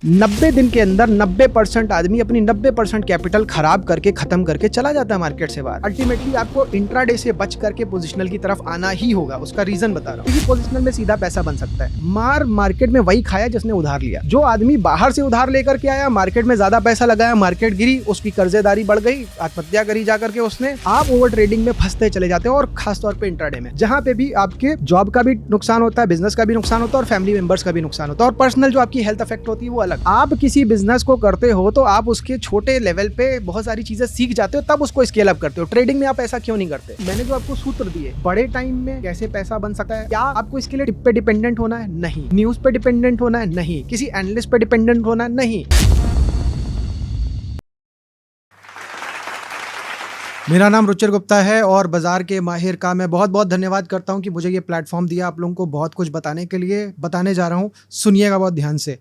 90 दिन के अंदर 90% आदमी अपनी 90% कैपिटल खराब करके खत्म करके चला जाता है मार्केट से बाहर। अल्टीमेटली आपको इंट्राडे से बच करके पोजिशनल की तरफ आना ही होगा। उसका रीजन बता रहा हूँ, क्योंकि पोजिशनल में सीधा पैसा बन सकता है। मार्केट में वही खाया जिसने उधार लिया। जो आदमी बाहर से उधार लेकर के आया, मार्केट में ज्यादा पैसा लगाया, मार्केट गिरी, उसकी कर्जेदारी बढ़ गई, आत्महत्या करी जाकर के उसने। आप ओवर ट्रेडिंग में फंसते चले जाते हो, और खासतौर पर इंट्राडे में, जहां पे भी आपके जॉब का भी नुकसान होता है, बिजनेस का भी नुकसान होता है, और फैमिली मेंबर्स का भी नुकसान होता है, और पर्सनल जो आपकी हेल्थ इफेक्ट होती है वो अलग। आप किसी बिजनेस को करते हो तो आप उसके छोटे लेवल पे बहुत सारी चीजें सीख जाते हो, तब उसको स्केल अप करते हो। ट्रेडिंग में आप ऐसा क्यों नहीं करते? मैंने जो आपको सूत्र दिए, बड़े टाइम में कैसे पैसा बन सकता है, क्या आपको इसके लिए टिप पे डिपेंडेंट होना है? नहीं। न्यूज पे डिपेंडेंट होना है? नहीं। किसी एनालिस्ट पे डिपेंडेंट होना है? नहीं। मेरा नाम रुचिर गुप्ता है, और बाजार के माहिर का मैं बहुत बहुत धन्यवाद करता हूं कि मुझे ये प्लेटफॉर्म दिया आप लोगों को बहुत कुछ बताने के लिए। बताने जा रहा हूं, सुनिएगा बहुत ध्यान से।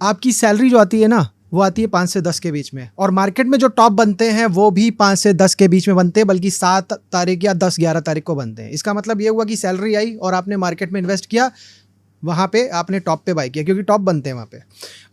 आपकी सैलरी जो आती है ना, वो आती है 5 से 10 के बीच में, और मार्केट में जो टॉप बनते हैं वो भी 5 से 10 के बीच में बनते हैं, बल्कि 7 तारीख या 10-11 तारीख को बनते हैं। इसका मतलब ये हुआ कि सैलरी आई और आपने मार्केट में इन्वेस्ट किया, वहाँ पे आपने टॉप पे बाई किया, क्योंकि टॉप बनते हैं वहाँ पे।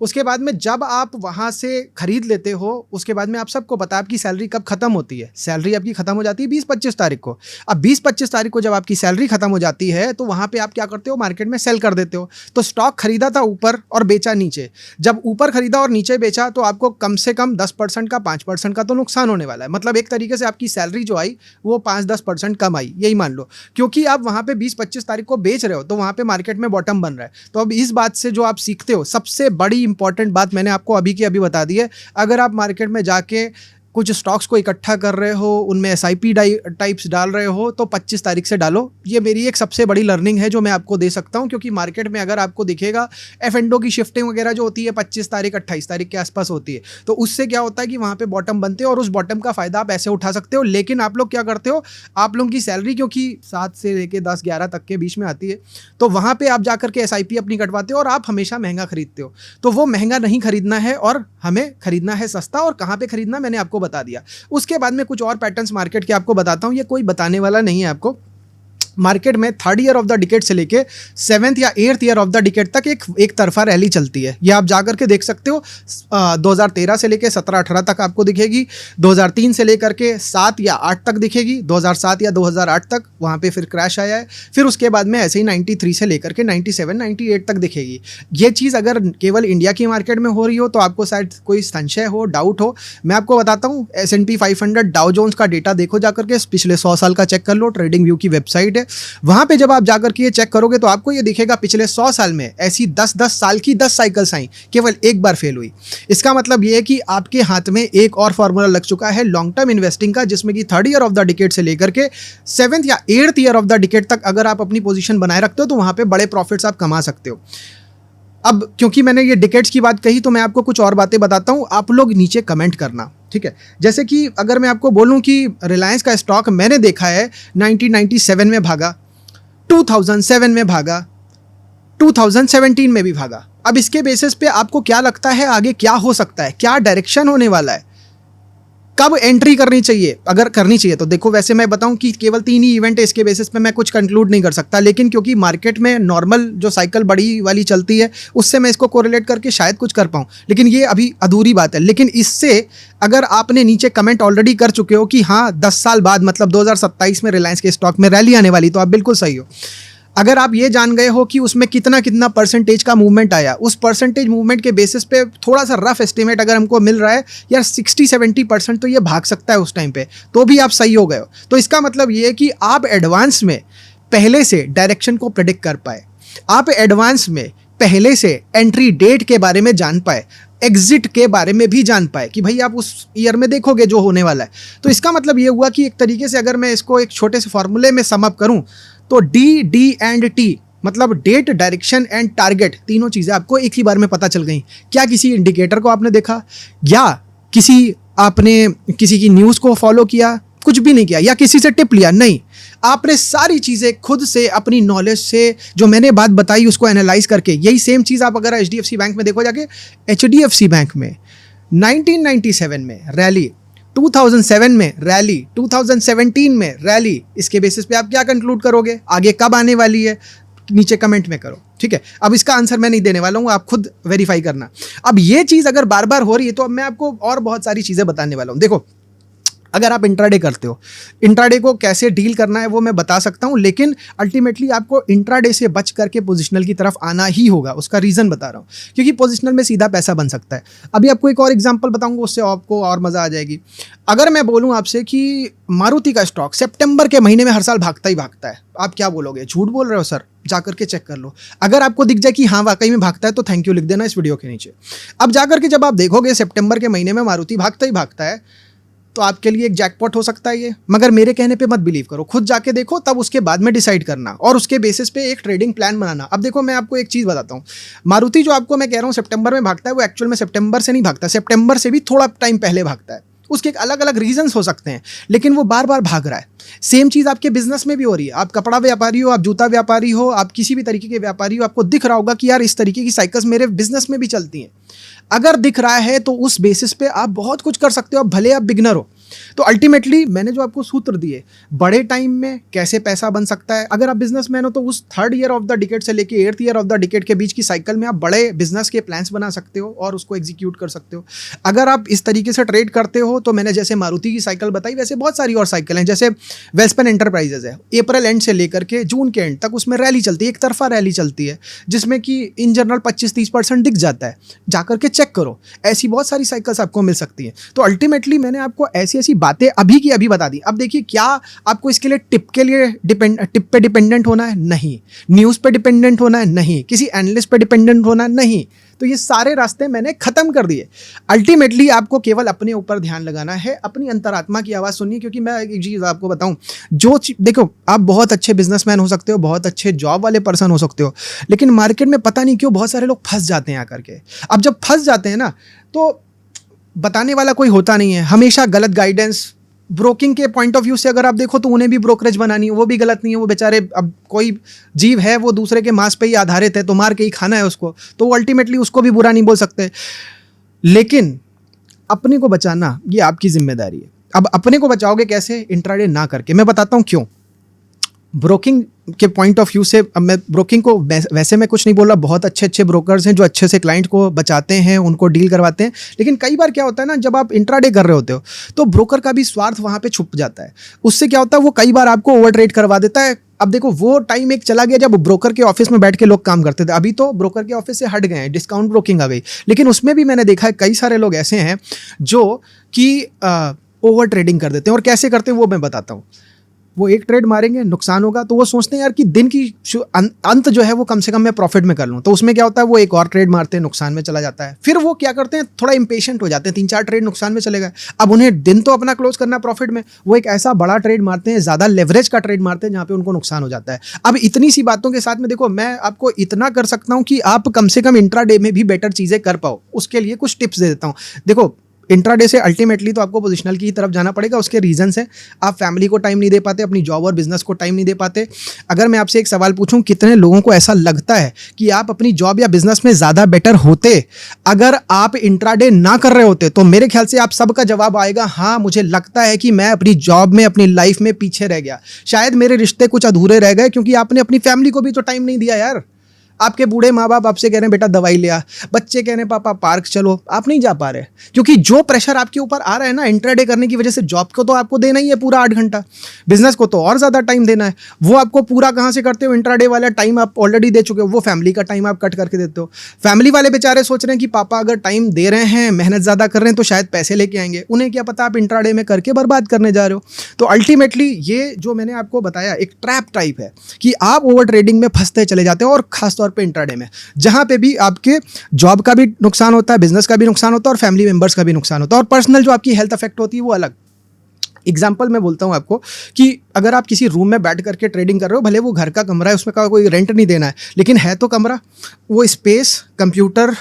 उसके बाद में जब आप वहाँ से खरीद लेते हो, उसके बाद में आप सबको पता है आपकी सैलरी कब खत्म होती है। सैलरी आपकी खत्म हो जाती है 20-25 तारीख को। अब 20-25 तारीख को जब आपकी सैलरी खत्म हो जाती है, तो वहाँ पे आप क्या करते हो? मार्केट में सेल कर देते हो। तो स्टॉक खरीदा था ऊपर और बेचा नीचे। जब ऊपर खरीदा और नीचे बेचा, तो आपको कम से कम 10% का, 5% का तो नुकसान होने वाला है। मतलब एक तरीके से आपकी सैलरी जो आई वो 5-10% कम आई, यही मान लो, क्योंकि आप वहाँ पे 20-25 तारीख को बेच रहे हो, तो वहाँ पे मार्केट में बॉटम बन रहा है। तो अब इस बात से जो आप सीखते हो, सबसे बड़ी इंपॉर्टेंट बात मैंने आपको अभी की अभी बता दी है। अगर आप मार्केट में जाके कुछ स्टॉक्स को इकट्ठा कर रहे हो, उनमें SIP टाइप्स डाल रहे हो, तो 25 तारीख से डालो। ये मेरी एक सबसे बड़ी लर्निंग है जो मैं आपको दे सकता हूँ, क्योंकि मार्केट में अगर आपको दिखेगा F&O की शिफ्टिंग वगैरह जो होती है 25 तारीख 28 तारीख के आसपास होती है, तो उससे क्या होता है कि वहाँ पे बॉटम बनते हैं, और उस बॉटम का फायदा आप ऐसे उठा सकते हो। लेकिन आप लोग क्या करते हो? आप लोगों की सैलरी क्योंकि 7 से लेकर 10-11 तक के बीच में आती है, तो वहाँ पर आप जाकर के SIP अपनी कटवाते हो, और आप हमेशा महंगा खरीदते हो। तो वो महंगा नहीं खरीदना है, और हमें खरीदना है सस्ता। और कहाँ पर खरीदना मैंने आपको बता दिया। उसके बाद में कुछ और पैटर्न्स मार्केट के आपको बताता हूं। ये कोई बताने वाला नहीं है आपको। मार्केट में 3rd year of the decade से लेके 7th या 8th year of the decade तक एक तरफा रैली चलती है। ये आप जाकर के देख सकते हो। 2013 से लेके 17-18 तक आपको दिखेगी, 2003 से लेकर के 7 या 8 तक दिखेगी, 2007 या 2008 तक, वहाँ पे फिर क्रैश आया है। फिर उसके बाद में ऐसे ही 93 से लेकर के 97-98 तक दिखेगी। ये चीज़ अगर केवल इंडिया की मार्केट में हो रही हो तो आपको शायद कोई संशय हो, डाउट हो। मैं आपको बताता हूँ, S&P 500 डाउ जोन्स का डेटा देखो जाकर के, पिछले 100 साल का चेक कर लो। ट्रेडिंग व्यू की वेबसाइट है, वहां पे जब आप जाकर के ये चेक करोगे तो आपको ये दिखेगा पिछले 100 साल में ऐसी 10-10 साल की 10 साइकिल्स आई, केवल एक बार फेल हुई। इसका मतलब ये है कि आपके हाथ में एक और फॉर्मूला लग चुका है लॉन्ग टर्म इन्वेस्टिंग का, जिसमें कि 3rd year of the decade से लेकर के 7th या 8th year of the decade तक अगर आप अपनी पोजीशन बनाए रखते हो तो वहां पे बड़े प्रॉफिट्स आप कमा सकते हो। अब क्योंकि मैंने ये डिकेड्स की बात कही, तो मैं आपको कुछ और बातें बताता हूं। आप लोग नीचे कमेंट करना, ठीक है? जैसे कि अगर मैं आपको बोलूं कि रिलायंस का स्टॉक मैंने देखा है 1997 में भागा, 2007 में भागा, 2017 में भी भागा। अब इसके बेसिस पे आपको क्या लगता है आगे क्या हो सकता है, क्या डायरेक्शन होने वाला है, कब एंट्री करनी चाहिए? अगर करनी चाहिए तो देखो, वैसे मैं बताऊं कि केवल 3 ही इवेंट है, इसके बेसिस पे मैं कुछ कंक्लूड नहीं कर सकता। लेकिन क्योंकि मार्केट में नॉर्मल जो साइकिल बड़ी वाली चलती है, उससे मैं इसको कोरिलेट करके शायद कुछ कर पाऊं, लेकिन ये अभी अधूरी बात है। लेकिन इससे अगर आपने नीचे कमेंट ऑलरेडी कर चुके हो कि हाँ 10 साल बाद मतलब 2027 में रिलायंस के स्टॉक में रैली आने वाली, तो आप बिल्कुल सही हो। अगर आप ये जान गए हो कि उसमें कितना कितना परसेंटेज का मूवमेंट आया, उस परसेंटेज मूवमेंट के बेसिस पे थोड़ा सा रफ एस्टिमेट अगर हमको मिल रहा है यार 60-70% तो ये भाग सकता है उस टाइम पे, तो भी आप सही हो गए हो। तो इसका मतलब ये है कि आप एडवांस में पहले से डायरेक्शन को प्रेडिक्ट कर पाए, आप एडवांस में पहले से एंट्री डेट के बारे में जान पाए, एग्जिट के बारे में भी जान पाए कि भाई आप उस ईयर में देखोगे जो होने वाला है। तो इसका मतलब ये हुआ कि एक तरीके से अगर मैं इसको एक छोटे से फॉर्मूले में सम अप करूं तो D एंड T मतलब डेट, डायरेक्शन एंड टारगेट, तीनों चीज़ें आपको एक ही बार में पता चल गई। क्या किसी इंडिकेटर को आपने देखा, या आपने किसी की न्यूज़ को फॉलो किया? कुछ भी नहीं किया, या किसी से टिप लिया? नहीं। आपने सारी चीज़ें खुद से अपनी नॉलेज से, जो मैंने बात बताई उसको एनालाइज करके, यही सेम चीज़ आप अगर HDFC बैंक में देखो जाके, HDFC बैंक में 1997 में रैली, 2007 में रैली, 2017 में रैली, इसके बेसिस पे आप क्या कंक्लूड करोगे? आगे कब आने वाली है? नीचे कमेंट में करो। ठीक है, अब इसका आंसर मैं नहीं देने वाला हूँ, आप खुद वेरीफाई करना। अब ये चीज़ अगर बार बार हो रही है तो अब मैं आपको और बहुत सारी चीज़ें बताने वाला हूँ। देखो, अगर आप इंट्राडे करते हो, इंट्राडे को कैसे डील करना है वो मैं बता सकता हूं, लेकिन अल्टीमेटली आपको इंट्राडे से बच करके पोजिशनल की तरफ आना ही होगा। उसका रीज़न बता रहा हूं, क्योंकि पोजिशनल में सीधा पैसा बन सकता है। अभी आपको एक और एग्जांपल बताऊंगा, उससे आपको और मज़ा आ जाएगी। अगर मैं बोलूं आपसे कि मारुति का स्टॉक सितंबर के महीने में हर साल भागता ही भागता है, आप क्या बोलोगे? झूठ बोल रहे हो सर? जाकर के चेक कर लो। अगर आपको दिख जाए कि हाँ वाकई में भागता है तो थैंक यू लिख देना इस वीडियो के नीचे। अब जाकर के जब आप देखोगे सितंबर के महीने में मारुति भागता ही भागता है, तो आपके लिए एक जैकपॉट हो सकता है ये। मगर मेरे कहने पे मत बिलीव करो, खुद जाके देखो, तब उसके बाद में डिसाइड करना और उसके बेसिस पे एक ट्रेडिंग प्लान बनाना। अब देखो, मैं आपको एक चीज़ बताता हूँ, मारुति जो आपको मैं कह रहा हूँ सितंबर में भागता है, वो एक्चुअल में सितंबर से नहीं भागता, सितंबर से भी थोड़ा टाइम पहले भागता है। उसके अलग अलग रीजंस हो सकते हैं, लेकिन वो बार बार भाग रहा है। सेम चीज़ आपके बिजनेस में भी हो रही है। आप कपड़ा व्यापारी हो, आप जूता व्यापारी हो, आप किसी भी तरीके के व्यापारी हो, आपको दिख रहा होगा कि यार इस तरीके की साइकिल्स मेरे बिजनेस में भी चलती हैं। अगर दिख रहा है तो उस बेसिस पे आप बहुत कुछ कर सकते हो, अब भले आप बिगनर हो। तो अल्टीमेटली मैंने जो आपको सूत्र दिए, बड़े टाइम में कैसे पैसा बन सकता है, अगर आप बिजनेसमैन हो तो उस 3rd year of the decade से लेके 8th year of the decade के बीच की साइकिल में आप बड़े बिजनेस के प्लान्स बना सकते हो और उसको एग्जीक्यूट कर सकते हो। अगर आप इस तरीके से ट्रेड करते हो तो मैंने जैसे मारुति की साइकिल बताई, वैसे बहुत सारी और साइकिल हैं। जैसे वेल्सपेन एंटरप्राइजेज है, अप्रैल एंड से लेकर के जून के एंड तक उसमें रैली चलती है, एक तरफा रैली चलती है, जिसमें कि इन जनरल 25-30% दिख जाता है। जाकर के चेक करो, ऐसी बहुत सारी साइकिल्स आपको मिल सकती हैं। तो अल्टीमेटली मैंने आपको ऐसी ऐसी बातें अभी की अभी बता दी। अब देखिए, क्या आपको इसके लिए टिप पे डिपेंडेंट होना है? नहीं। न्यूज़ पे डिपेंडेंट होना है? नहीं। किसी एनालिस्ट पे डिपेंडेंट होना है? नहीं। तो ये सारे रास्ते मैंने खत्म कर दिए। अल्टीमेटली आपको केवल अपने ऊपर ध्यान लगाना है, अपनी अंतरात्मा की आवाज़ सुनिए। क्योंकि मैं एक चीज़ आपको बताऊं, देखो, आप बहुत अच्छे बिजनेसमैन हो सकते हो, बहुत अच्छे जॉब वाले पर्सन हो सकते हो, लेकिन मार्केट में पता नहीं क्यों बहुत सारे लोग फंस जाते हैं आकर के। अब जब फंस जाते हैं ना, तो बताने वाला कोई होता नहीं है, हमेशा गलत गाइडेंस। ब्रोकिंग के पॉइंट ऑफ व्यू से अगर आप देखो तो उन्हें भी ब्रोकरेज बनानी है, वो भी गलत नहीं है। वो बेचारे, अब कोई जीव है, वो दूसरे के मांस पे ही आधारित है, तो मार के ही खाना है उसको, तो वो अल्टीमेटली उसको भी बुरा नहीं बोल सकते। लेकिन अपने को बचाना ये आपकी जिम्मेदारी है। अब अपने को बचाओगे कैसे? इंट्राडे ना करके। मैं बताता हूँ क्यों। ब्रोकिंग के पॉइंट ऑफ व्यू से, अब मैं ब्रोकिंग को वैसे मैं कुछ नहीं बोल रहा, बहुत अच्छे अच्छे ब्रोकर्स हैं जो अच्छे से क्लाइंट को बचाते हैं, उनको डील करवाते हैं। लेकिन कई बार क्या होता है ना, जब आप इंट्राडे कर रहे होते हो तो ब्रोकर का भी स्वार्थ वहाँ पे छुप जाता है। उससे क्या होता है, वो कई बार आपको ओवर ट्रेड करवा देता है। अब देखो, वो टाइम एक चला गया जब ब्रोकर के ऑफिस में बैठ के लोग काम करते थे। अभी तो ब्रोकर के ऑफिस से हट गए हैं, डिस्काउंट ब्रोकिंग आ गई। लेकिन उसमें भी मैंने देखा है कई सारे लोग ऐसे हैं जो कि ओवर ट्रेडिंग कर देते हैं। और कैसे करते हैं वो मैं बताता हूँ। वो एक ट्रेड मारेंगे, नुकसान होगा, तो वो सोचते हैं यार कि दिन की अंत जो है वो कम से कम मैं प्रॉफिट में कर लूँ। तो उसमें क्या होता है, वो एक और ट्रेड मारते हैं, नुकसान में चला जाता है। फिर वो क्या करते हैं, थोड़ा इंपेशेंट हो जाते हैं, 3-4 ट्रेड नुकसान में चले गए। अब उन्हें दिन तो अपना क्लोज करना प्रॉफिट में, वो एक ऐसा बड़ा ट्रेड मारते हैं, ज़्यादा लेवरेज का ट्रेड मारते हैं जहाँ पे उनको नुकसान हो जाता है। अब इतनी सी बातों के साथ में देखो, मैं आपको इतना कर सकता हूँ कि आप कम से कम इंट्राडे में भी बेटर चीज़ें कर पाओ। उसके लिए कुछ टिप्स दे देता हूँ। देखो, इंट्राडे से अल्टीमेटली तो आपको पोजिशनल की तरफ जाना पड़ेगा। उसके रीजंस हैं, आप फैमिली को टाइम नहीं दे पाते, अपनी जॉब और बिजनेस को टाइम नहीं दे पाते। अगर मैं आपसे एक सवाल पूछूं, कितने लोगों को ऐसा लगता है कि आप अपनी जॉब या बिजनेस में ज़्यादा बेटर होते अगर आप इंट्राडे ना कर रहे होते? तो मेरे ख्याल से आप सबका जवाब आएगा, हाँ मुझे लगता है कि मैं अपनी जॉब में, अपनी लाइफ में पीछे रह गया, शायद मेरे रिश्ते कुछ अधूरे रह गए, क्योंकि आपने अपनी फैमिली को भी तो टाइम नहीं दिया यार। आपके बूढ़े माँ बाप आपसे कह रहे हैं बेटा दवाई ले आ, बच्चे कह रहे हैं पापा पार्क चलो, आप नहीं जा पा रहे, क्योंकि जो प्रेशर आपके ऊपर आ रहा है ना इंट्राडे करने की वजह से। जॉब को तो आपको देना ही है पूरा 8 घंटा, बिजनेस को तो और ज़्यादा टाइम देना है, वो आपको पूरा कहाँ से करते हो? इंट्राडे वाला टाइम आप ऑलरेडी दे चुके हो, वो फैमिली का टाइम आप कट करके देते हो। फैमिली वाले बेचारे सोच रहे हैं कि पापा अगर टाइम दे रहे हैं, मेहनत ज़्यादा कर रहे हैं, तो शायद पैसे लेके आएंगे, उन्हें क्या पता आप इंट्राडे में करके बर्बाद करने जा रहे हो। तो अल्टीमेटली ये जो मैंने आपको बताया एक ट्रैप टाइप है कि आप ओवर ट्रेडिंग में फंसते चले जाते हो, और खासतौर पर इंट्राडे में, जहां पे भी आपके जॉब का भी नुकसान होता है, बिजनेस का भी नुकसान होता है, और फैमिली मेंबर्स का भी नुकसान होता है, और पर्सनल जो आपकी हेल्थ अफेक्ट होती है वो अलग। एग्जाम्पल मैं बोलता हूं आपको कि अगर आप किसी रूम में बैठ करके ट्रेडिंग कर रहे हो, भले वो घर का कमरा है, उसमें का कोई रेंट नहीं देना है, लेकिन है तो कमरा, वो स्पेस, कंप्यूटर,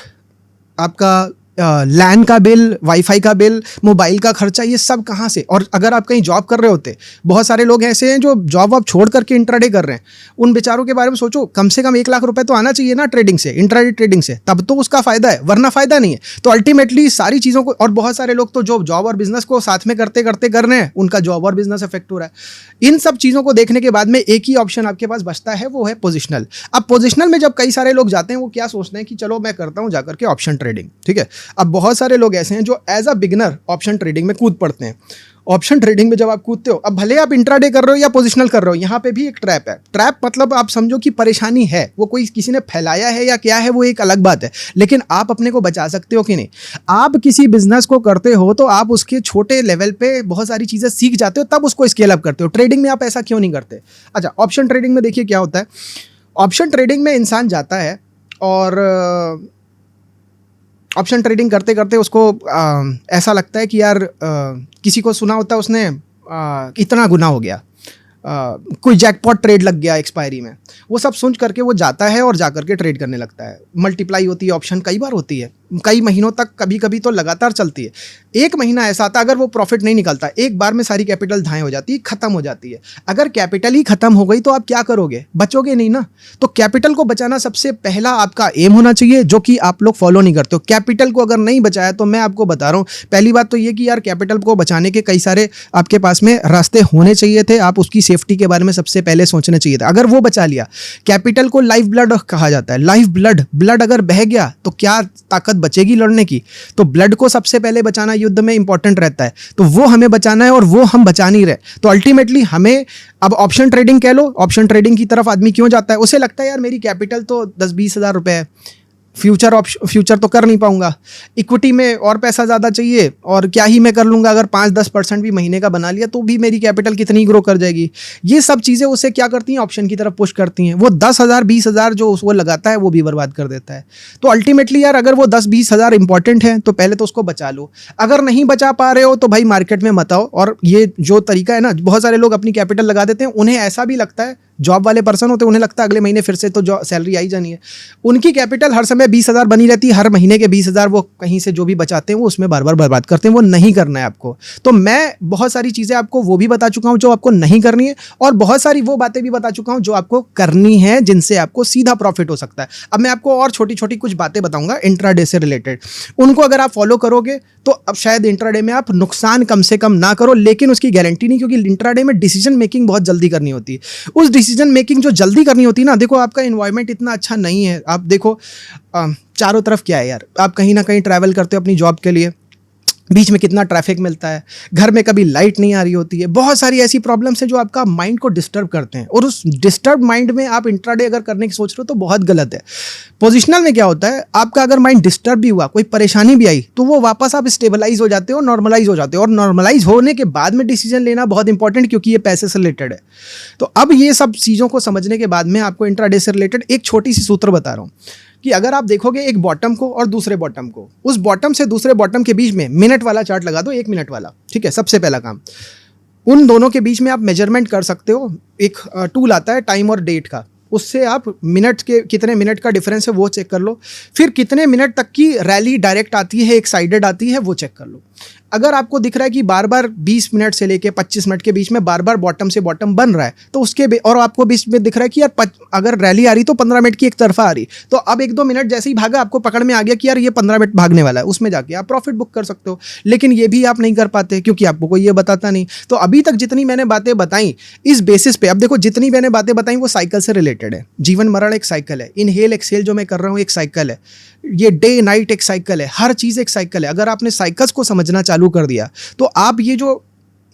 आपका लैन का बिल, वाईफाई का बिल, मोबाइल का खर्चा, ये सब कहाँ से? और अगर आप कहीं जॉब कर रहे होते, बहुत सारे लोग ऐसे हैं जो जॉब वॉब छोड़ करके इंट्राडे कर रहे हैं, उन बेचारों के बारे में सोचो। कम से कम 1 लाख रुपए तो आना चाहिए ना ट्रेडिंग से, इंट्राडे ट्रेडिंग से, तब तो उसका फायदा है, वरना फायदा नहीं है। तो अल्टीमेटली सारी चीज़ों को, और बहुत सारे लोग तो जो जॉब और बिजनेस को साथ में करते करते कर रहे हैं, उनका जॉब और बिजनेस इफेक्ट हो रहा है। इन सब चीज़ों को देखने के बाद में एक ही ऑप्शन आपके पास बचता है, वो है पोजिशनल। अब पोजिशनल में जब कई सारे लोग जाते हैं, वो क्या सोचते हैं कि चलो मैं करता हूँ जाकर के ऑप्शन ट्रेडिंग, ठीक है। अब बहुत सारे लोग ऐसे हैं जो as a beginner option trading में कूद पड़ते हैं। ऑप्शन ट्रेडिंग में जब आप कूदते हो, अब भले आप इंट्राडे कर रहे हो या पोजिशनल कर रहे हो, यहाँ पे भी एक ट्रैप है। ट्रैप मतलब आप समझो कि परेशानी है, वो कोई किसी ने फैलाया है या क्या है, वो एक अलग बात है, लेकिन आप अपने को बचा सकते हो कि नहीं। आप किसी बिजनेस को करते हो तो आप उसके छोटे लेवल पे बहुत सारी चीज़ें सीख जाते हो, तब उसको स्केल अप करते हो। ट्रेडिंग में आप ऐसा क्यों नहीं करते? अच्छा, ऑप्शन ट्रेडिंग में देखिए क्या होता है। ऑप्शन ट्रेडिंग में इंसान जाता है और ऑप्शन ट्रेडिंग करते करते उसको ऐसा लगता है कि यार किसी को सुना होता है उसने इतना गुना हो गया, कोई जैकपॉट ट्रेड लग गया एक्सपायरी में, वो सब सुन करके वो जाता है और जा करके ट्रेड करने लगता है। मल्टीप्लाई होती है ऑप्शन, कई बार होती है, कई महीनों तक, कभी कभी तो लगातार चलती है। एक महीना ऐसा आता है अगर वो प्रॉफिट नहीं निकलता, एक बार में सारी कैपिटल धाएँ हो जाती है, खत्म हो जाती है। अगर कैपिटल ही खत्म हो गई तो आप क्या करोगे? बचोगे नहीं ना। तो कैपिटल को बचाना सबसे पहला आपका एम होना चाहिए, जो कि आप लोग फॉलो नहीं करते हो। कैपिटल को अगर नहीं बचाया तो मैं आपको बता रहा हूँ, पहली बात तो ये कि यार कैपिटल को बचाने के कई सारे आपके पास में रास्ते होने चाहिए थे। आप उसकी सेफ्टी के बारे में सबसे पहले सोचना चाहिए था। अगर वो बचा लिया, कैपिटल को लाइफ ब्लड कहा जाता है, लाइफ ब्लड, ब्लड अगर बह गया तो क्या ताकत बचेगी लड़ने की? तो ब्लड को सबसे पहले बचाना युद्ध में इंपॉर्टेंट रहता है, तो वो हमें बचाना है और वो हम बचा नहीं रहे। तो अल्टीमेटली हमें अब ऑप्शन ट्रेडिंग कह लो, ऑप्शन ट्रेडिंग की तरफ आदमी क्यों जाता है? उसे लगता है यार मेरी कैपिटल तो 10-20 हज़ार रुपए है, फ्यूचर तो कर नहीं पाऊंगा, इक्विटी में और पैसा ज़्यादा चाहिए, और क्या ही मैं कर लूँगा, अगर 5-10% भी महीने का बना लिया तो भी मेरी कैपिटल कितनी ग्रो कर जाएगी। ये सब चीज़ें उसे क्या करती हैं? ऑप्शन की तरफ पुश करती हैं। वो 10,000 20,000 जो वो लगाता है वो भी बर्बाद कर देता है। तो अल्टीमेटली यार अगर वो 10-20 हज़ार इंपॉर्टेंट है तो पहले तो उसको बचा लो। अगर नहीं बचा पा रहे हो तो भाई मार्केट में मत आओ। और ये जो तरीका है ना, बहुत सारे लोग अपनी कैपिटल लगा देते हैं, उन्हें ऐसा भी लगता है, जॉब वाले पर्सन होते हैं, उन्हें लगता है अगले महीने फिर से तो जो सैलरी आई जानी है। उनकी कैपिटल हर समय 20,000 बनी रहती है, हर महीने के 20,000 वो कहीं से जो भी बचाते हैं वो उसमें बार बार बर्बाद करते हैं। वो नहीं करना है आपको। तो मैं बहुत सारी चीज़ें आपको वो भी बता चुका हूँ जो आपको नहीं करनी है, और बहुत सारी वो बातें भी बता चुका हूँ जो आपको करनी है, जिनसे आपको सीधा प्रॉफिट हो सकता है। अब मैं आपको और छोटी छोटी कुछ बातें बताऊंगा इंट्राडे से रिलेटेड। उनको अगर आप फॉलो करोगे तो अब शायद इंट्राडे में आप नुकसान कम से कम ना करो, लेकिन उसकी गारंटी नहीं, क्योंकि इंट्राडे में डिसीजन मेकिंग बहुत जल्दी करनी होती है। उस डिसीजन मेकिंग जो जल्दी करनी होती है ना, देखो आपका एनवायरनमेंट इतना अच्छा नहीं है। आप देखो चारों तरफ क्या है यार, आप कहीं ना कहीं ट्रैवल करते हो अपनी जॉब के लिए, बीच में कितना ट्रैफिक मिलता है, घर में कभी लाइट नहीं आ रही होती है, बहुत सारी ऐसी प्रॉब्लम्स हैं जो आपका माइंड को डिस्टर्ब करते हैं। और उस डिस्टर्ब माइंड में आप इंट्राडे अगर करने की सोच रहे हो तो बहुत गलत है। पोजिशनल में क्या होता है, आपका अगर माइंड डिस्टर्ब भी हुआ, कोई परेशानी भी आई, तो वो वापस आप स्टेबलाइज हो जाते हो, नॉर्मलाइज हो जाते हो। और नॉर्मलाइज होने के बाद में डिसीजन लेना बहुत इंपॉर्टेंट, क्योंकि ये पैसे से रिलेटेड है। तो अब ये सब चीज़ों को समझने के बाद में आपको इंट्राडे से रिलेटेड एक छोटी सी सूत्र बता रहा हूँ कि अगर आप देखोगे एक बॉटम को और दूसरे बॉटम को, उस बॉटम से दूसरे बॉटम के बीच में मिनट वाला चार्ट लगा दो, 1 मिनट वाला, ठीक है। सबसे पहला काम, उन दोनों के बीच में आप मेजरमेंट कर सकते हो। एक टूल आता है टाइम और डेट का, उससे आप मिनट के कितने मिनट का डिफरेंस है वो चेक कर लो। फिर कितने मिनट तक की रैली डायरेक्ट आती है, एक साइडेड आती है, वो चेक कर लो। अगर आपको दिख रहा है कि बार बार 20 मिनट से लेके 25 मिनट के बीच में बार बार बॉटम से बॉटम बन रहा है, तो उसके और आपको बीच में दिख रहा है कि यार अगर रैली आ रही तो 15 मिनट की एक तरफा आ रही, तो अब 1-2 मिनट जैसे ही भागा आपको पकड़ में आ गया कि यार ये 15 मिनट भागने वाला है, उसमें जाके आप प्रॉफिट बुक कर सकते हो। लेकिन ये भी आप नहीं कर पाते क्योंकि आपको कोई ये बताता नहीं। तो अभी तक जितनी मैंने बातें बताई इस बेसिस पे, अब देखो जितनी मैंने बातें बताई वो साइकिल से रिलेटेड है। जीवन मरण एक साइकिल है, इनहेल एक्सहेल जो मैं कर रहा हूँ एक साइकिल है, ये डे नाइट एक साइकिल है, हर चीज़ एक साइकिल है। अगर आपने साइकिल्स को समझना चालू कर दिया तो आप ये जो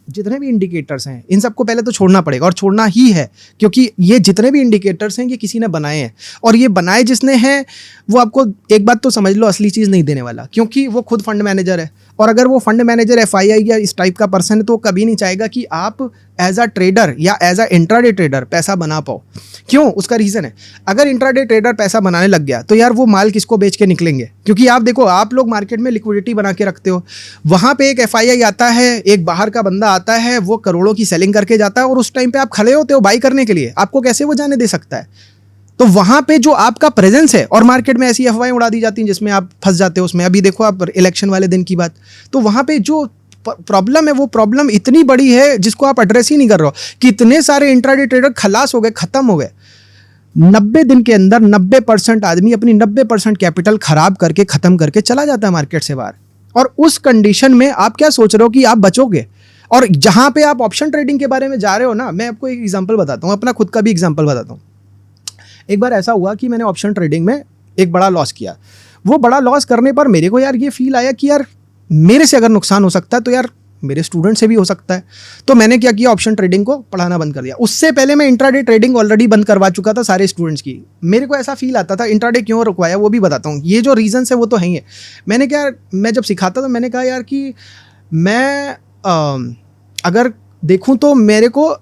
जितने भी इंडिकेटर्स हैं इन सबको पहले तो छोड़ना पड़ेगा, और छोड़ना ही है, क्योंकि ये जितने भी इंडिकेटर्स हैं ये किसी ने बनाए हैं, और ये बनाए जिसने हैं वो आपको एक बात तो समझ लो असली चीज़ नहीं देने वाला, क्योंकि वो खुद फंड मैनेजर है। और अगर वो फंड मैनेजर एफआईआई या इस टाइप का पर्सन है तो कभी नहीं चाहेगा कि आप एज अ ट्रेडर या एज अ इंट्राडे ट्रेडर पैसा बना पाओ। क्यों? उसका रीज़न है, अगर इंट्राडे ट्रेडर पैसा बनाने लग गया तो यार वो माल किसको बेच के निकलेंगे? क्योंकि आप देखो, आप लोग मार्केट में लिक्विडिटी बना के रखते हो, वहाँ पे एक एफआईआई आता है, एक बाहर का बंदा आता है, वो करोड़ों की सेलिंग करके जाता है, और उस टाइम पे आप खड़े होते हो बाई करने के लिए, आपको कैसे वो जाने दे सकता है? तो वहां पे जो आपका प्रेजेंस है, और मार्केट में ऐसी अफवाहें उड़ा दी जाती हैं जिसमें आप फंस जाते हो उसमें। अभी देखो आप इलेक्शन वाले दिन की बात, तो वहां पे जो प्रॉब्लम है वो प्रॉब्लम इतनी बड़ी है जिसको आप एड्रेस ही नहीं कर रहे हो। कितने सारे इंट्राडे ट्रेडर खलास हो गए, खत्म हो गए। 90 दिन के अंदर 90% आदमी अपनी 90% कैपिटल खराब करके खत्म करके चला जाता है मार्केट से बाहर। और उस कंडीशन में आप क्या सोच रहे हो कि आप बचोगे? और जहां पे आप ऑप्शन ट्रेडिंग के बारे में जा रहे हो ना, मैं आपको एक एग्जांपल बताता हूं, अपना खुद का भी एग्जांपल बताता हूं। एक बार ऐसा हुआ कि मैंने ऑप्शन ट्रेडिंग में एक बड़ा लॉस किया। वो बड़ा लॉस करने पर मेरे को यार ये फील आया कि यार मेरे से अगर नुकसान हो सकता है तो यार मेरे स्टूडेंट से भी हो सकता है। तो मैंने क्या किया, ऑप्शन ट्रेडिंग को पढ़ाना बंद कर दिया। उससे पहले मैं इंट्राडे ट्रेडिंग ऑलरेडी बंद करवा चुका था सारे स्टूडेंट्स की। मेरे को ऐसा फील आता था इंट्राडे क्यों रुकवाया वो भी बताता हूँ। ये जो रीजन है वो तो है ही है। मैंने क्या, मैं जब सिखाता तो मैंने कहा यार कि मैं अगर देखूँ तो मेरे को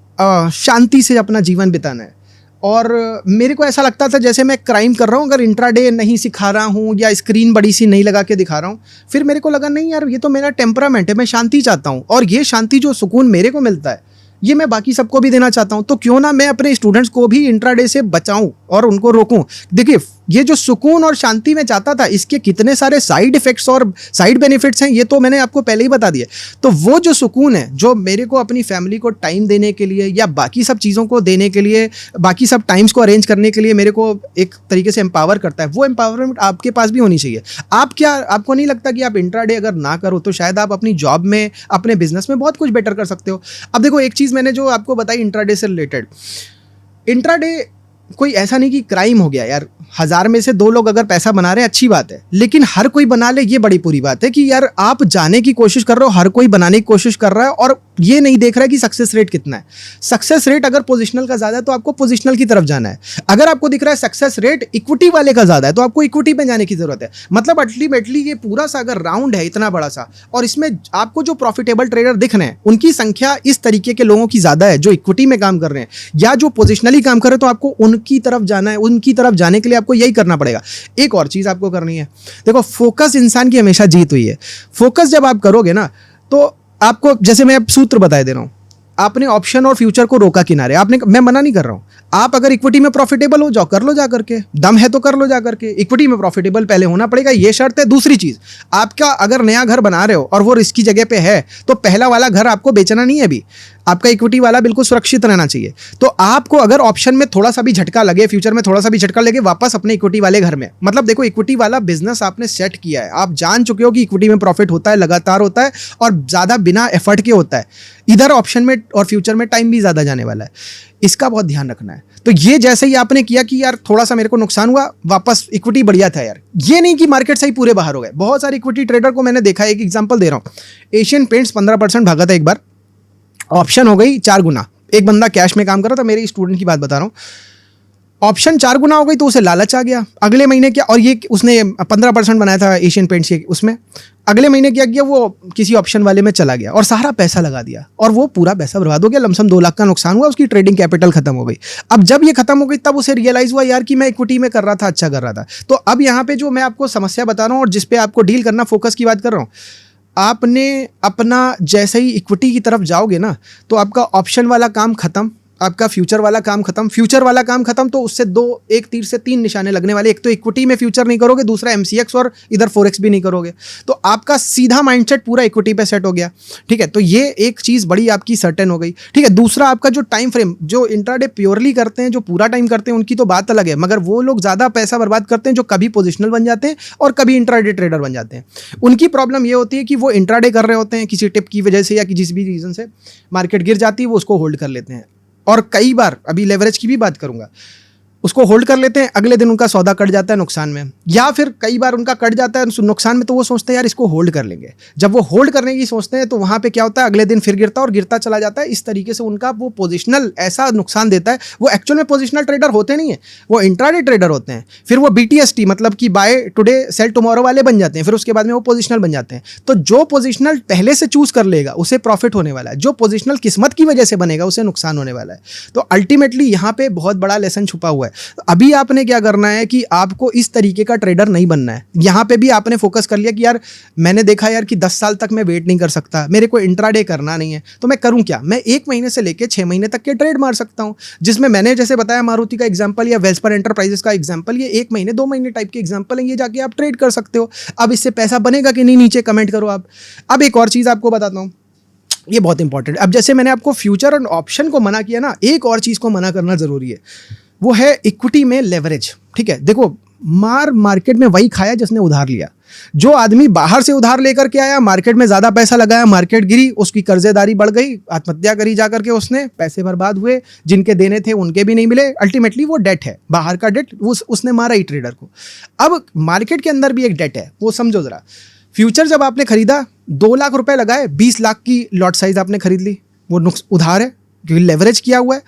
शांति से अपना जीवन बिताना है। और मेरे को ऐसा लगता था जैसे मैं क्राइम कर रहा हूँ अगर इंट्राडे नहीं सिखा रहा हूँ या स्क्रीन बड़ी सी नहीं लगा के दिखा रहा हूँ। फिर मेरे को लगा नहीं यार, ये तो मेरा टेम्परामेंट है, मैं शांति चाहता हूँ। और ये शांति जो सुकून मेरे को मिलता है ये मैं बाकी सबको भी देना चाहता हूँ। तो क्यों ना मैं अपने स्टूडेंट्स को भी इंट्राडे से बचाऊं और उनको रोकूं। देखिए ये जो सुकून और शांति मैं चाहता था, इसके कितने सारे साइड इफेक्ट्स और साइड बेनिफिट्स हैं ये तो मैंने आपको पहले ही बता दिया। तो वो जो सुकून है जो मेरे को अपनी फैमिली को टाइम देने के लिए या बाकी सब चीज़ों को देने के लिए, बाकी सब टाइम्स को अरेंज करने के लिए मेरे को एक तरीके से एम्पावर करता है, वो एम्पावरमेंट आपके पास भी होनी चाहिए। आपको नहीं लगता कि आप इंट्राडे अगर ना करो तो शायद आप अपनी जॉब में, अपने बिजनेस में बहुत कुछ बेटर कर सकते हो। अब देखो एक चीज़ मैंने जो आपको बताई इंट्राडे से रिलेटेड, इंट्राडे कोई ऐसा नहीं कि क्राइम हो गया यार। 1000 में से 2 लोग अगर पैसा बना रहे हैं अच्छी बात है, लेकिन हर कोई बना ले ये बड़ी बुरी बात है। कि यार आप जाने की कोशिश कर रहे हो, हर कोई बनाने की कोशिश कर रहा है और ये नहीं देख रहा है कि सक्सेस रेट कितना है। सक्सेस रेट अगर पोजिशनल का ज़्यादा है तो आपको पोजिशनल की तरफ जाना है। अगर आपको दिख रहा है सक्सेस रेट इक्विटी वाले का ज़्यादा है तो आपको इक्विटी में जाने की ज़रूरत है। मतलब अल्टीमेटली ये पूरा सा अगर राउंड है इतना बड़ा सा, और इसमें आपको जो प्रॉफिटेबल ट्रेडर दिख रहे हैं उनकी संख्या इस तरीके के लोगों की ज़्यादा है जो इक्विटी में काम कर रहे हैं या जो पोजिशनली काम कर रहे हैं, तो आपको उनकी तरफ जाना है। उनकी तरफ जाने के लिए आपको यही करना पड़ेगा। एक और चीज़ आपको करनी है, देखो फोकस इंसान की हमेशा जीत हुई है। फोकस जब आप करोगे ना तो आपको, जैसे मैं अब सूत्र बताए दे रहा हूं, आपने ऑप्शन और फ्यूचर को रोका किनारे। आपने, मैं मना नहीं कर रहा हूं, आप अगर इक्विटी में प्रॉफिटेबल हो जाओ, कर लो जा करके, दम है तो कर लो जा करके। इक्विटी में प्रॉफिटेबल पहले होना पड़ेगा, ये शर्त है। दूसरी चीज, आपका अगर नया घर बना रहे हो और वो रिस्की जगह पे है तो पहला वाला घर आपको बेचना नहीं है अभी, आपका इक्विटी वाला बिल्कुल सुरक्षित रहना चाहिए। तो आपको अगर ऑप्शन में थोड़ा सा भी झटका लगे, फ्यूचर में थोड़ा सा भी झटका लगे, वापस अपने इक्विटी वाले घर में, मतलब देखो इक्विटी वाला बिजनेस आपने सेट किया है, आप जान चुके हो कि इक्विटी में प्रॉफिट होता है, लगातार होता है और ज्यादा बिना एफर्ट के होता है। इधर ऑप्शन में और फ्यूचर में टाइम भी ज्यादा जाने वाला है, इसका बहुत ध्यान रखना है। तो ये जैसे ही आपने किया कि यार थोड़ा सा मेरे को नुकसान हुआ, वापस इक्विटी बढ़िया था यार, ये नहीं कि मार्केट से ही पूरे बाहर हो गए। बहुत सारे इक्विटी ट्रेडर को मैंने देखा है, एक एग्जांपल दे रहा हूं, एशियन पेंट्स 15% भागा था एक बार, ऑप्शन हो गई 4 गुना। एक बंदा कैश में काम कर रहा था, मेरे स्टूडेंट की बात बता रहा हूँ, ऑप्शन 4 गुना हो गई तो उसे लालच आ गया। अगले महीने क्या, और ये उसने 15% बनाया था एशियन पेंट्स के, उसमें अगले महीने क्या किया, वो किसी ऑप्शन वाले में चला गया और सारा पैसा लगा दिया और वो पूरा पैसा बर्बाद हो गया। लमसम 2 लाख का नुकसान हुआ, उसकी ट्रेडिंग कैपिटल खत्म हो गई। अब जब ये खत्म हो गई तब उसे रियलाइज हुआ यार कि मैं इक्विटी में कर रहा था, अच्छा कर रहा था। तो अब यहाँ पे जो मैं आपको समस्या बता रहा हूँ और जिसपे आपको डील करना, फोकस की बात कर रहा हूँ, आपने अपना जैसे ही इक्विटी की तरफ जाओगे ना तो आपका ऑप्शन वाला काम खत्म, आपका फ्यूचर वाला काम खत्म। फ्यूचर वाला काम खत्म तो उससे एक तीर से 3 निशाने लगने वाले। एक तो इक्विटी में फ्यूचर नहीं करोगे, दूसरा MCX और इधर फोरेक्स भी नहीं करोगे, तो आपका सीधा माइंडसेट पूरा इक्विटी पे सेट हो गया। ठीक है, तो ये एक चीज़ बड़ी आपकी सर्टेन हो गई। ठीक है, दूसरा आपका जो टाइम फ्रेम, जो इंट्राडे प्योरली करते हैं, जो पूरा टाइम करते हैं, उनकी तो बात अलग है, मगर वो लोग ज़्यादा पैसा बर्बाद करते हैं जो कभी पोजिशनल बन जाते हैं और कभी इंट्राडे ट्रेडर बन जाते हैं। उनकी प्रॉब्लम ये होती है कि वो इंट्राडे कर रहे होते हैं, किसी टिप की वजह से या जिस भी रीज़न से मार्केट गिर जाती है, वो उसको होल्ड कर लेते हैं। और कई बार, अभी लेवरेज की भी बात करूंगा, उसको होल्ड कर लेते हैं, अगले दिन उनका सौदा कट जाता है नुकसान में, या फिर कई बार उनका कट जाता है नुकसान में तो वो सोचते हैं यार इसको होल्ड कर लेंगे। जब वो होल्ड करने की सोचते हैं तो वहाँ पे क्या होता है, अगले दिन फिर गिरता और गिरता चला जाता है। इस तरीके से उनका वो पोजिशनल ऐसा नुकसान देता है। वो एक्चुअल में पोजिशनल ट्रेडर होते नहीं है, वो इंट्राडे ट्रेडर होते हैं। फिर वो BTST मतलब कि बाय टुडे सेल टुमारो वाले बन जाते हैं, फिर उसके बाद में वो पोजिशनल बन जाते हैं। तो जो पोजिशनल पहले से चूज कर लेगा उसे प्रॉफिट होने वाला है, जो पोजिशनल किस्मत की वजह से बनेगा उसे नुकसान होने वाला है। तो अल्टीमेटली यहाँ पे बहुत बड़ा लेसन छुपा हुआ है। है। तो अभी आपने क्या करना है कि आपको इस तरीके का ट्रेडर नहीं बनना है। यहाँ पे भी आपने फोकस कर लिया कि यार मैंने देखा यार कि 10 साल तक मैं वेट नहीं कर सकता, मेरे को इंट्राडे करना नहीं है, तो मैं करूँ क्या? मैं 1 महीने से लेकर 6 महीने तक के ट्रेड मार सकता हूँ, जिसमें मैंने जैसे बताया मारुति का एग्जाम्पल या वेल्सपर एंटरप्राइजेस का एग्जाम्पल, ये 1 महीने 2 महीने टाइप के एग्जाम्पल है, ये जाके आप ट्रेड कर सकते हो। अब इससे पैसा बनेगा कि नहीं, नीचे कमेंट करो आप। अब एक और चीज़ आपको बताता हूँ, ये बहुत इंपॉर्टेंट है। अब जैसे मैंने आपको फ्यूचर और ऑप्शन को मना किया ना, एक और चीज़ को मना करना ज़रूरी है, वो है इक्विटी में लेवरेज। ठीक है, देखो मार्केट में वही खाया जिसने उधार लिया। जो आदमी बाहर से उधार लेकर के आया, मार्केट में ज़्यादा पैसा लगाया, मार्केट गिरी, उसकी कर्जेदारी बढ़ गई, आत्महत्या करी जाकर के, उसने पैसे बर्बाद हुए, जिनके देने थे उनके भी नहीं मिले, अल्टीमेटली वो डेट है, बाहर का डेट, उसने मारा ही ट्रेडर को। अब मार्केट के अंदर भी एक डेट है, वो समझो ज़रा। फ्यूचर जब आपने खरीदा, 2 लाख रुपए लगाए, 20 लाख की लॉट साइज आपने खरीद ली, वो उधार है क्योंकि लेवरेज किया हुआ है।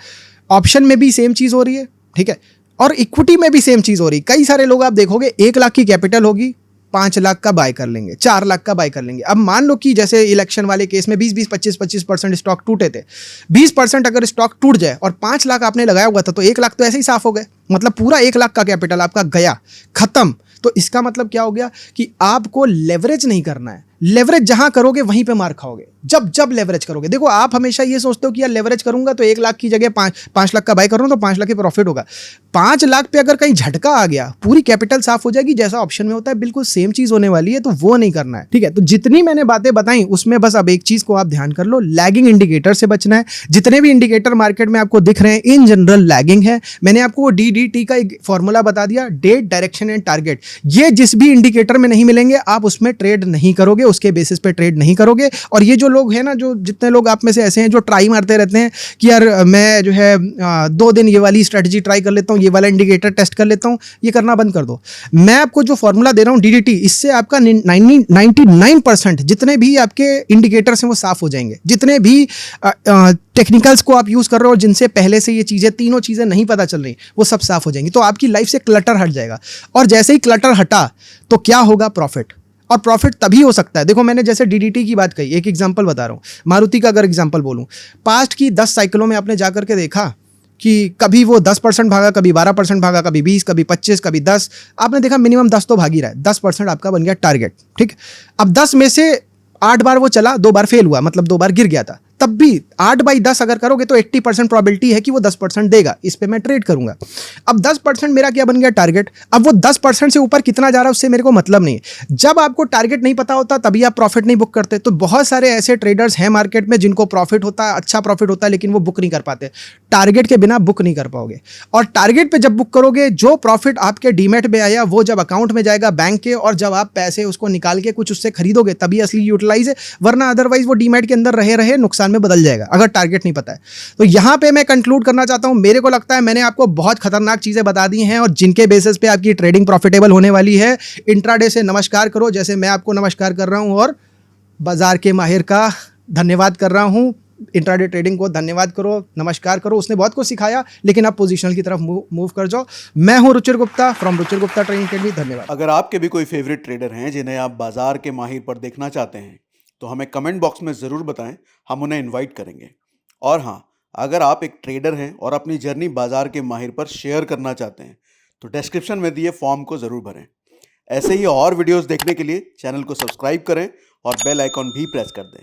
ऑप्शन में भी सेम चीज़ हो रही है, ठीक है, और इक्विटी में भी सेम चीज़ हो रही है। कई सारे लोग आप देखोगे 1 लाख की कैपिटल होगी, 5 लाख का बाय कर लेंगे, 4 लाख का बाय कर लेंगे। अब मान लो कि जैसे इलेक्शन वाले केस में 20-20, 25-25% स्टॉक टूटे थे, 20% अगर स्टॉक टूट जाए और 5 लाख आपने लगाया हुआ था, तो 1 लाख तो ऐसे ही साफ हो गए, मतलब पूरा 1 लाख का कैपिटल आपका गया, खत्म। तो इसका मतलब क्या हो गया कि आपको लेवरेज नहीं करना है। लेवरेज जहां करोगे वहीं पे मार खाओगे, जब लेवरेज करोगे। देखो आप हमेशा ये सोचते हो कि यार लेवरेज करूंगा तो 1 लाख की जगह 5 लाख का बाय कर रहा हूं तो 5 लाख की प्रॉफिट होगा। 5 लाख पे अगर कहीं झटका आ गया, पूरी कैपिटल साफ हो जाएगी, जैसा ऑप्शन में होता है बिल्कुल सेम चीज होने वाली है, तो वो नहीं करना है। ठीक है, तो जितनी मैंने बातें बताई उसमें बस अब एक चीज को आप ध्यान कर लो, लैगिंग इंडिकेटर से बचना है। जितने भी इंडिकेटर मार्केट में आपको दिख रहे हैं इन जनरल लैगिंग है। मैंने आपको DDT का एक फॉर्मूला बता दिया, डेट, डायरेक्शन एंड टारगेट। ये जिस भी इंडिकेटर में नहीं मिलेंगे आप उसमें ट्रेड नहीं करोगे, उसके बेसिस पे ट्रेड नहीं करोगे। और ये जो लोग हैं ना, जो जितने लोग आप में से ऐसे हैं जो ट्राई मारते रहते हैं कि यार मैं जो है 2 दिन ये वाली स्ट्रेटजी ट्राई कर लेता हूँ, ये वाला इंडिकेटर टेस्ट कर लेता हूँ, ये करना बंद कर दो। मैं आपको जो फॉर्मूला दे रहा हूँ DDT, इससे आपका 99% जितने भी आपके इंडिकेटर्स हैं वो साफ हो जाएंगे। जितने भी टेक्निकल्स को आप यूज कर रहे हो, जिनसे पहले से ये चीजें, तीनों चीजें नहीं पता चल रही, वो सब साफ हो जाएंगी। तो आपकी लाइफ से क्लटर हट जाएगा, और जैसे ही क्लटर हटा तो क्या होगा? प्रॉफिट। और प्रॉफिट तभी हो सकता है, देखो मैंने जैसे DDT की बात कही, एक एग्जांपल बता रहा हूँ, मारुति का अगर एग्जांपल बोलूँ, पास्ट की 10 साइकिलों में आपने जाकर के देखा कि कभी वो 10% भागा, कभी 12% भागा, कभी 20, कभी 25, कभी 10, आपने देखा मिनिमम 10 तो भाग ही रहा है। 10% आपका बन गया टारगेट। ठीक, अब 10 में से 8 बार वो चला, 2 बार फेल हुआ, मतलब 2 बार गिर गया था, तब भी 8/10 अगर करोगे तो 80% प्रोबेबिलिटी है कि वो 10% देगा, इस पे मैं ट्रेड करूंगा। अब 10% मेरा क्या बन गया? टारगेट। अब वो 10% से ऊपर कितना जा रहा है उससे मेरे को मतलब नहीं है। जब आपको टारगेट नहीं पता होता तभी आप प्रॉफिट नहीं बुक करते। तो बहुत सारे ऐसे ट्रेडर्स हैं मार्केट में जिनको प्रॉफिट होता है, अच्छा प्रॉफिट होता है, लेकिन वो बुक नहीं कर पाते। टारगेट के बिना बुक नहीं कर पाओगे, और टारगेट पे जब बुक करोगे, जो प्रॉफिट आपके डीमैट में आया वो जब अकाउंट में जाएगा बैंक के, और जब आप पैसे उसको निकाल के कुछ उससे खरीदोगे तभी असली यूटिलाइज है, वरना अदरवाइज वो डीमैट के अंदर रहे रहे नुकसान में बदल जाएगा अगर टारगेट नहीं पता है। तो यहां पे मैं कंक्लूड करना चाहता हूं, मेरे को लगता है मैंने आपको बहुत खतरनाक चीजें बता दी हैं, और जिनके बेसिस पे आपकी ट्रेडिंग प्रॉफिटेबल होने वाली है। इंट्राडे से नमस्कार करो, जैसे मैं आपको नमस्कार कर रहा हूं, और बाजार के माहिर का धन्यवाद कर रहा हूं। इंट्राडे ट्रेडिंग को धन्यवाद करो, नमस्कार करो, उसने बहुत कुछ सिखाया, लेकिन आप पोजिशनल की तरफ मूव कर जाओ। मैं हूं Ruchir Gupta from Ruchir Gupta trading academy. धन्यवाद। अगर आपके भी कोई फेवरेट ट्रेडर हैं जिन्हें आप बाजार के माहिर पर देखना चाहते हैं तो हमें कमेंट बॉक्स में ज़रूर बताएं, हम उन्हें इनवाइट करेंगे। और हाँ, अगर आप एक ट्रेडर हैं और अपनी जर्नी बाजार के माहिर पर शेयर करना चाहते हैं तो डिस्क्रिप्शन में दिए फॉर्म को ज़रूर भरें। ऐसे ही और वीडियोस देखने के लिए चैनल को सब्सक्राइब करें और बेल आइकॉन भी प्रेस कर दें।